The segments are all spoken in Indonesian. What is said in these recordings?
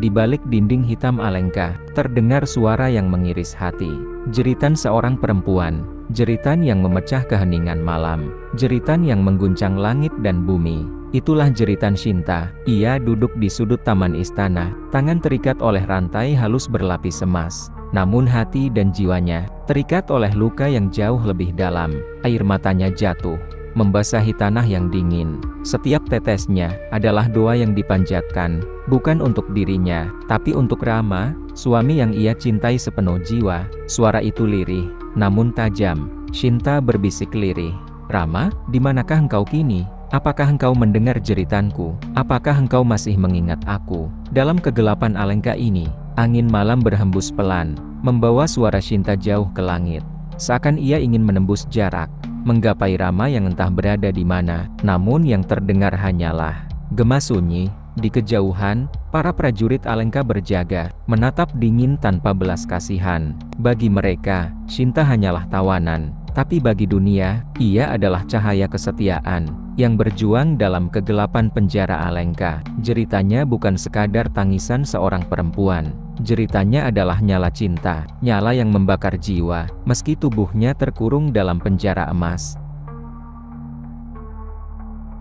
Di balik dinding hitam Alengka, terdengar suara yang mengiris hati. Jeritan seorang perempuan, jeritan yang memecah keheningan malam, jeritan yang mengguncang langit dan bumi. Itulah jeritan Shinta. Ia duduk di sudut taman istana, tangan terikat oleh rantai halus berlapis emas. Namun hati dan jiwanya terikat oleh luka yang jauh lebih dalam. Air matanya jatuh, membasahi tanah yang dingin. Setiap tetesnya adalah doa yang dipanjatkan, bukan untuk dirinya, tapi untuk Rama, suami yang ia cintai sepenuh jiwa. Suara itu lirih, namun tajam. Shinta berbisik lirih. Rama, di manakah engkau kini? Apakah engkau mendengar jeritanku? Apakah engkau masih mengingat aku? Dalam kegelapan Alengka ini, angin malam berhembus pelan, membawa suara Shinta jauh ke langit. Seakan ia ingin menembus jarak, menggapai Rama yang entah berada di mana, namun yang terdengar hanyalah gema sunyi. Di kejauhan, para prajurit Alengka berjaga, menatap dingin tanpa belas kasihan. Bagi mereka, Shinta hanyalah tawanan, tapi bagi dunia, ia adalah cahaya kesetiaan yang berjuang dalam kegelapan penjara Alengka. Jeritanya bukan sekadar tangisan seorang perempuan. Jeritanya adalah nyala cinta, nyala yang membakar jiwa, meski tubuhnya terkurung dalam penjara emas.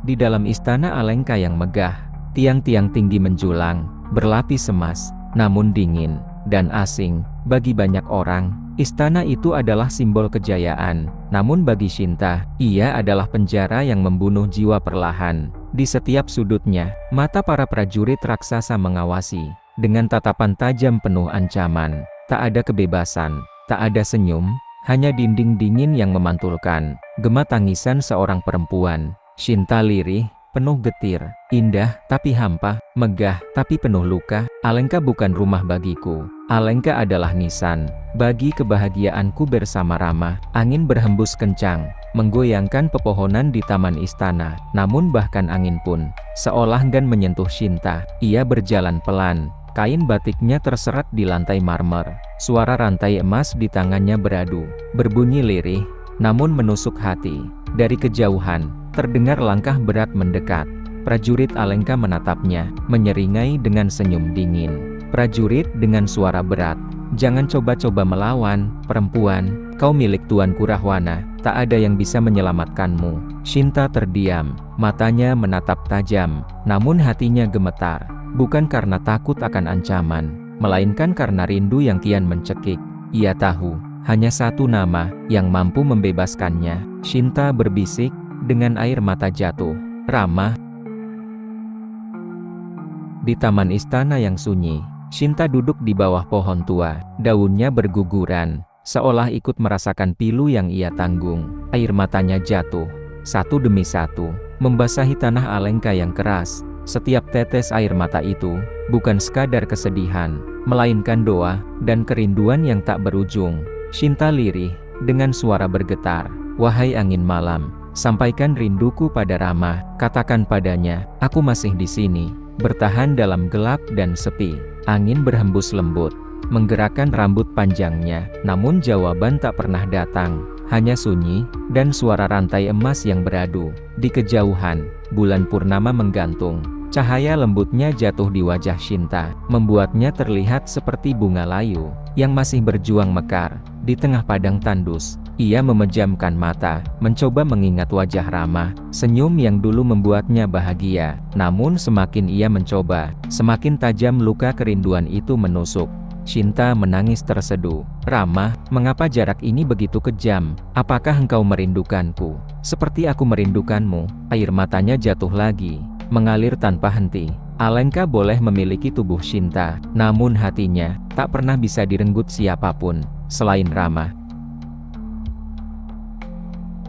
Di dalam istana Alengka yang megah, tiang-tiang tinggi menjulang, berlapis emas, namun dingin dan asing. Bagi banyak orang, istana itu adalah simbol kejayaan. Namun bagi Shinta, ia adalah penjara yang membunuh jiwa perlahan. Di setiap sudutnya, mata para prajurit raksasa mengawasi. Dengan tatapan tajam penuh ancaman, tak ada kebebasan, tak ada senyum, hanya dinding dingin yang memantulkan gema tangisan seorang perempuan. Shinta lirih, penuh getir, indah tapi hampa, megah tapi penuh luka. Alengka bukan rumah bagiku. Alengka adalah nisan bagi kebahagiaanku bersama Rama. Angin berhembus kencang, menggoyangkan pepohonan di taman istana. Namun bahkan angin pun seolah enggan menyentuh Shinta. Ia berjalan pelan. Kain batiknya terserat di lantai marmer. Suara rantai emas di tangannya beradu, berbunyi lirih, namun menusuk hati. Dari kejauhan, terdengar langkah berat mendekat. Prajurit Alengka menatapnya, menyeringai dengan senyum dingin. Prajurit dengan suara berat, "Jangan coba-coba melawan, perempuan. Kau milik Tuanku Rahwana, tak ada yang bisa menyelamatkanmu." Shinta terdiam, matanya menatap tajam, namun hatinya gemetar. Bukan karena takut akan ancaman, melainkan karena rindu yang kian mencekik. Ia tahu, hanya satu nama yang mampu membebaskannya. Shinta berbisik, dengan air mata jatuh, "Rama." Di taman istana yang sunyi, Shinta duduk di bawah pohon tua. Daunnya berguguran, seolah ikut merasakan pilu yang ia tanggung. Air matanya jatuh, satu demi satu, membasahi tanah Alengka yang keras. Setiap tetes air mata itu, bukan sekadar kesedihan, melainkan doa, dan kerinduan yang tak berujung. Shinta lirih, dengan suara bergetar, "Wahai angin malam, sampaikan rinduku pada Rama. Katakan padanya, aku masih di sini, bertahan dalam gelap dan sepi." Angin berhembus lembut, menggerakkan rambut panjangnya, namun jawaban tak pernah datang. Hanya sunyi, dan suara rantai emas yang beradu. Di kejauhan, bulan purnama menggantung. Cahaya lembutnya jatuh di wajah Shinta, membuatnya terlihat seperti bunga layu, yang masih berjuang mekar. Di tengah padang tandus, ia memejamkan mata, mencoba mengingat wajah Rama. Senyum yang dulu membuatnya bahagia. Namun semakin ia mencoba, semakin tajam luka kerinduan itu menusuk. Shinta menangis terseduh. "Rama, mengapa jarak ini begitu kejam? Apakah engkau merindukanku seperti aku merindukanmu?" Air matanya jatuh lagi, mengalir tanpa henti. Alengka boleh memiliki tubuh Shinta, namun hatinya tak pernah bisa direnggut siapapun selain Rama.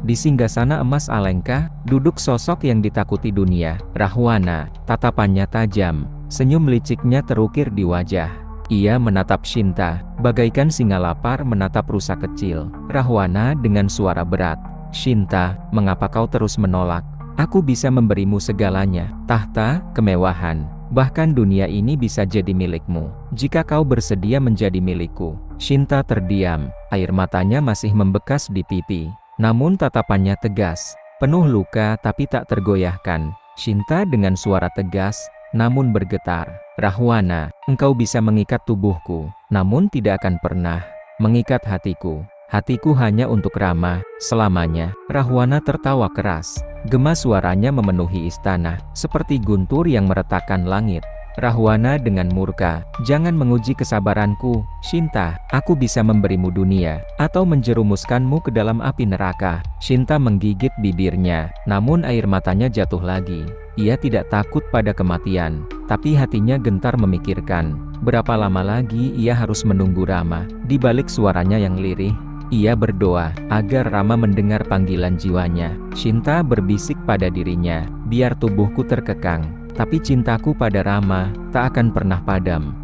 Di singgasana emas Alengka, duduk sosok yang ditakuti dunia, Rahwana. Tatapannya tajam, senyum liciknya terukir di wajah. Ia menatap Shinta, bagaikan singa lapar menatap rusa kecil. Rahwana dengan suara berat, "Shinta, mengapa kau terus menolak? Aku bisa memberimu segalanya, tahta, kemewahan, bahkan dunia ini bisa jadi milikmu, jika kau bersedia menjadi milikku." Shinta terdiam, air matanya masih membekas di pipi, namun tatapannya tegas, penuh luka tapi tak tergoyahkan. Shinta dengan suara tegas, namun bergetar. Rahwana, engkau bisa mengikat tubuhku, namun tidak akan pernah mengikat hatiku. Hatiku hanya untuk Rama, selamanya. Rahwana tertawa keras. Gema suaranya memenuhi istana, seperti guntur yang meretakkan langit. Rahwana dengan murka, jangan menguji kesabaranku, Shinta, aku bisa memberimu dunia, atau menjerumuskanmu ke dalam api neraka. Shinta menggigit bibirnya, namun air matanya jatuh lagi. Ia tidak takut pada kematian, tapi hatinya gentar memikirkan, berapa lama lagi ia harus menunggu Rama. Di balik suaranya yang lirih, ia berdoa, agar Rama mendengar panggilan jiwanya. Shinta berbisik pada dirinya, biar tubuhku terkekang, tapi cintaku pada Rama tak akan pernah padam.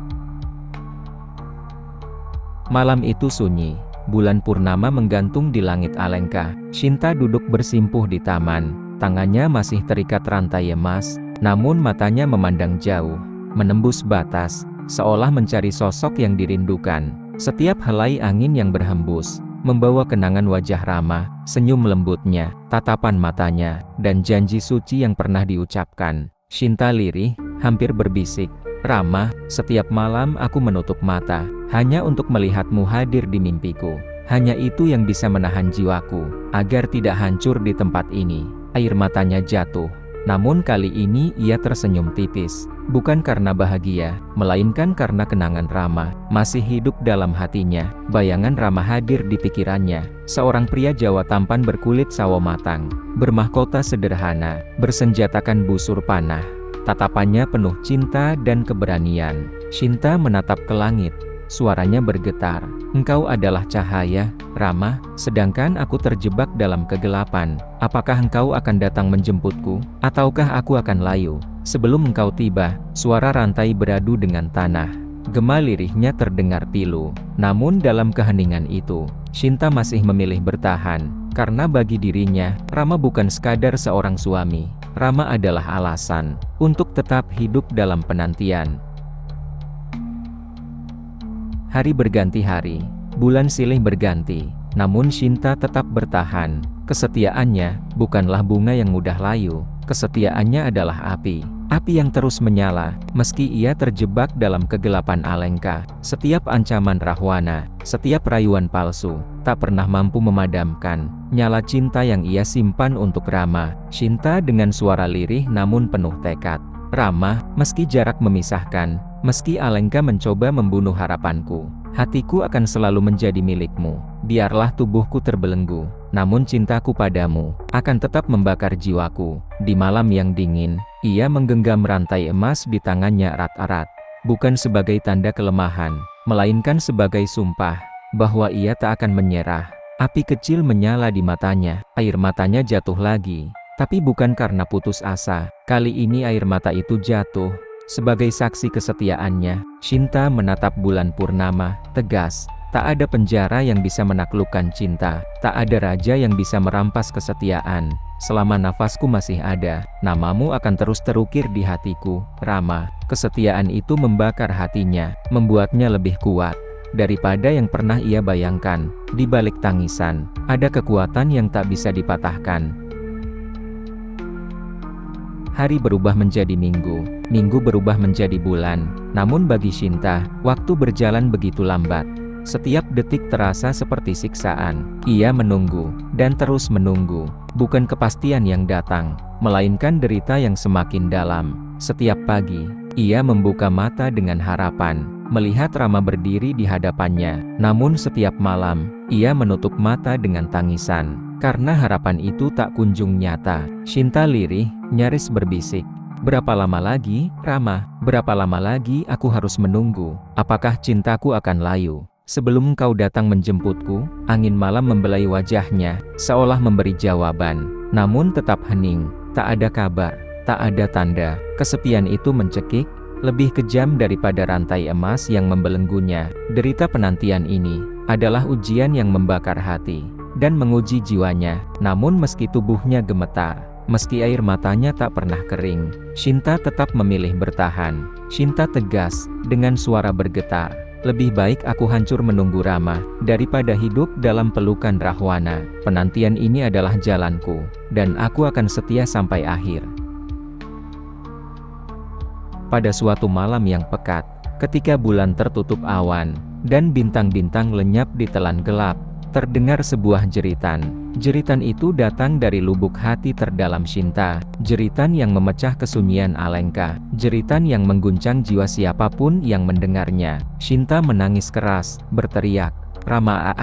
Malam itu sunyi, bulan purnama menggantung di langit Alengka. Shinta duduk bersimpuh di taman, tangannya masih terikat rantai emas, namun matanya memandang jauh, menembus batas, seolah mencari sosok yang dirindukan. Setiap helai angin yang berhembus membawa kenangan wajah Rama, senyum lembutnya, tatapan matanya, dan janji suci yang pernah diucapkan. Shinta lirih, hampir berbisik, Rama, setiap malam aku menutup mata, hanya untuk melihatmu hadir di mimpiku. Hanya itu yang bisa menahan jiwaku, agar tidak hancur di tempat ini. Air matanya jatuh, namun kali ini ia tersenyum tipis, bukan karena bahagia, melainkan karena kenangan Rama masih hidup dalam hatinya. Bayangan Rama hadir di pikirannya, seorang pria Jawa tampan berkulit sawo matang, bermahkota sederhana, bersenjatakan busur panah. Tatapannya penuh cinta dan keberanian. Shinta menatap ke langit, suaranya bergetar, engkau adalah cahaya, Rama, sedangkan aku terjebak dalam kegelapan. Apakah engkau akan datang menjemputku, ataukah aku akan layu? Sebelum engkau tiba, suara rantai beradu dengan tanah. Gema lirihnya terdengar pilu. Namun dalam keheningan itu, Shinta masih memilih bertahan, karena bagi dirinya, Rama bukan sekadar seorang suami. Rama adalah alasan untuk tetap hidup dalam penantian. Hari berganti hari, bulan silih berganti, namun Shinta tetap bertahan. Kesetiaannya bukanlah bunga yang mudah layu, kesetiaannya adalah api. Api yang terus menyala, meski ia terjebak dalam kegelapan Alengka. Setiap ancaman Rahwana, setiap rayuan palsu, tak pernah mampu memadamkan nyala cinta yang ia simpan untuk Rama. Shinta dengan suara lirih namun penuh tekad. Rama, meski jarak memisahkan, meski Alengka mencoba membunuh harapanku, hatiku akan selalu menjadi milikmu. Biarlah tubuhku terbelenggu, namun cintaku padamu akan tetap membakar jiwaku. Di malam yang dingin, ia menggenggam rantai emas di tangannya erat-erat, bukan sebagai tanda kelemahan, melainkan sebagai sumpah bahwa ia tak akan menyerah. Api kecil menyala di matanya, air matanya jatuh lagi, tapi bukan karena putus asa. Kali ini air mata itu jatuh sebagai saksi kesetiaannya. Shinta menatap bulan purnama, tegas. Tak ada penjara yang bisa menaklukkan cinta, tak ada raja yang bisa merampas kesetiaan. Selama nafasku masih ada, namamu akan terus terukir di hatiku, Rama. Kesetiaan itu membakar hatinya, membuatnya lebih kuat daripada yang pernah ia bayangkan. Di balik tangisan, ada kekuatan yang tak bisa dipatahkan. Hari berubah menjadi minggu, minggu berubah menjadi bulan. Namun bagi Shinta, waktu berjalan begitu lambat. Setiap detik terasa seperti siksaan. Ia menunggu, dan terus menunggu. Bukan kepastian yang datang, melainkan derita yang semakin dalam. Setiap pagi, ia membuka mata dengan harapan, melihat Rama berdiri di hadapannya. Namun setiap malam, ia menutup mata dengan tangisan, karena harapan itu tak kunjung nyata. Shinta lirih, nyaris berbisik. Berapa lama lagi, Rama? Berapa lama lagi aku harus menunggu? Apakah cintaku akan layu sebelum engkau datang menjemputku? Angin malam membelai wajahnya, seolah memberi jawaban. Namun tetap hening, tak ada kabar, tak ada tanda. Kesepian itu mencekik, lebih kejam daripada rantai emas yang membelenggunya. Derita penantian ini adalah ujian yang membakar hati dan menguji jiwanya. Namun meski tubuhnya gemetar, meski air matanya tak pernah kering, Shinta tetap memilih bertahan. Shinta tegas, dengan suara bergetar, lebih baik aku hancur menunggu Rama, daripada hidup dalam pelukan Rahwana. Penantian ini adalah jalanku, dan aku akan setia sampai akhir. pada suatu malam yang pekat, ketika bulan tertutup awan, dan bintang-bintang lenyap di telan gelap, terdengar sebuah jeritan. Jeritan itu datang dari lubuk hati terdalam Shinta, jeritan yang memecah kesunyian Alengka, jeritan yang mengguncang jiwa siapapun yang mendengarnya. Shinta menangis keras, berteriak, "Rama,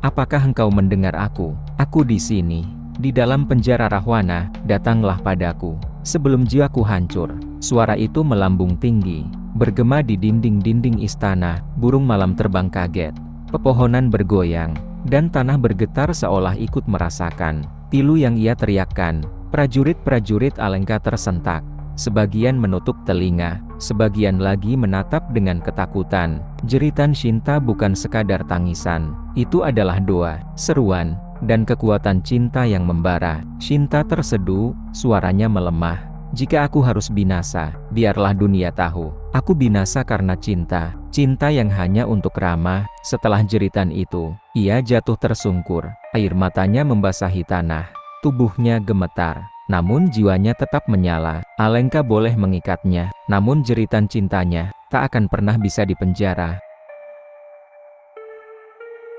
apakah engkau mendengar aku? Aku di sini, di dalam penjara Rahwana, datanglah padaku, sebelum jiwaku hancur." Suara itu melambung tinggi, bergema di dinding-dinding istana, burung malam terbang kaget, pepohonan bergoyang, dan tanah bergetar seolah ikut merasakan pilu yang ia teriakkan. Prajurit-prajurit Alengka tersentak, sebagian menutup telinga, sebagian lagi menatap dengan ketakutan. Jeritan Shinta bukan sekadar tangisan, itu adalah doa, seruan, dan kekuatan cinta yang membara. Shinta terseduh, suaranya melemah. "Jika aku harus binasa, biarlah dunia tahu, aku binasa karena cinta, cinta yang hanya untuk Rama." Setelah jeritan itu, ia jatuh tersungkur, air matanya membasahi tanah, tubuhnya gemetar, namun jiwanya tetap menyala. Alengka boleh mengikatnya, namun jeritan cintanya tak akan pernah bisa dipenjara.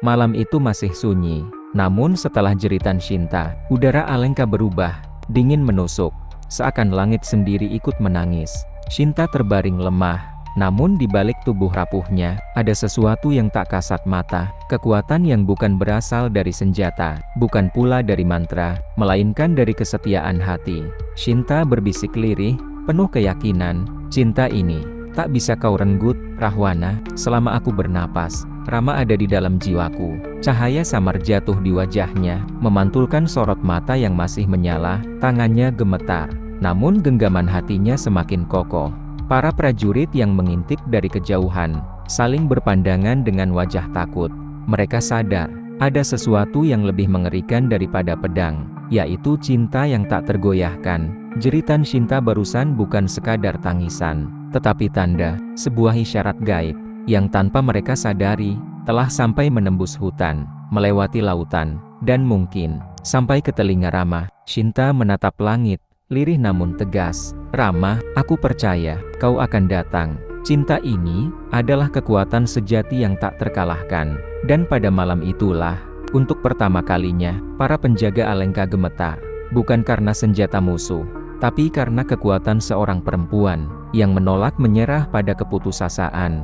Malam itu masih sunyi, namun setelah jeritan Shinta, udara Alengka berubah, dingin menusuk, seakan langit sendiri ikut menangis. Shinta terbaring lemah, namun di balik tubuh rapuhnya, ada sesuatu yang tak kasat mata, kekuatan yang bukan berasal dari senjata, bukan pula dari mantra, melainkan dari kesetiaan hati. Shinta berbisik lirih, penuh keyakinan, "Cinta ini tak bisa kau renggut, Rahwana, selama aku bernapas. Rama ada di dalam jiwaku." Cahaya samar jatuh di wajahnya, memantulkan sorot mata yang masih menyala, tangannya gemetar, namun genggaman hatinya semakin kokoh. Para prajurit yang mengintip dari kejauhan, saling berpandangan dengan wajah takut. Mereka sadar, ada sesuatu yang lebih mengerikan daripada pedang, yaitu cinta yang tak tergoyahkan. Jeritan Shinta barusan bukan sekadar tangisan, tetapi tanda, sebuah isyarat gaib, yang tanpa mereka sadari, telah sampai menembus hutan, melewati lautan, dan mungkin, sampai ke telinga Rama. Shinta menatap langit, lirih namun tegas, "Rama, aku percaya, kau akan datang. Cinta ini, adalah kekuatan sejati yang tak terkalahkan." Dan pada malam itulah, untuk pertama kalinya, para penjaga Alengka gemetar, bukan karena senjata musuh, tapi karena kekuatan seorang perempuan, yang menolak menyerah pada keputusasaan.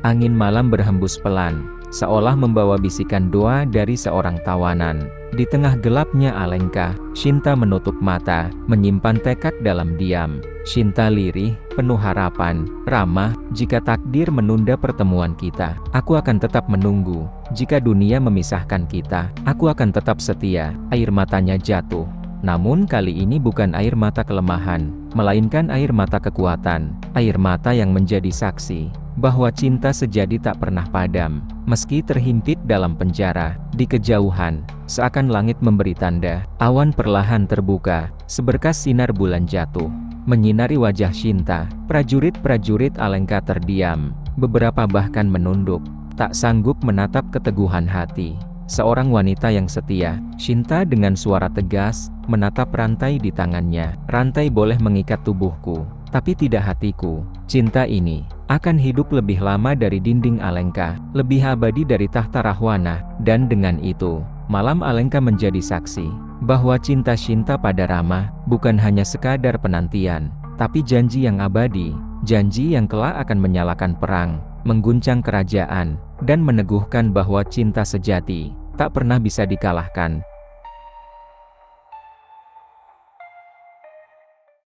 Angin malam berhembus pelan, seolah membawa bisikan doa dari seorang tawanan. Di tengah gelapnya Alengka, Shinta menutup mata, menyimpan tekad dalam diam. Shinta lirih, penuh harapan, "Rama, jika takdir menunda pertemuan kita, aku akan tetap menunggu. Jika dunia memisahkan kita, aku akan tetap setia." Air matanya jatuh. Namun kali ini bukan air mata kelemahan, melainkan air mata kekuatan, air mata yang menjadi saksi bahwa cinta sejati tak pernah padam, meski terhimpit dalam penjara. Di kejauhan, seakan langit memberi tanda, awan perlahan terbuka, seberkas sinar bulan jatuh, menyinari wajah Shinta. Prajurit-prajurit Alengka terdiam, beberapa bahkan menunduk, tak sanggup menatap keteguhan hati seorang wanita yang setia. Shinta dengan suara tegas, menatap rantai di tangannya. "Rantai boleh mengikat tubuhku, tapi tidak hatiku. Cinta ini akan hidup lebih lama dari dinding Alengka, lebih abadi dari tahta Rahwana." Dan dengan itu, malam Alengka menjadi saksi bahwa cinta Shinta pada Rama bukan hanya sekadar penantian, tapi janji yang abadi, janji yang kelak akan menyalakan perang, mengguncang kerajaan, dan meneguhkan bahwa cinta sejati tak pernah bisa dikalahkan.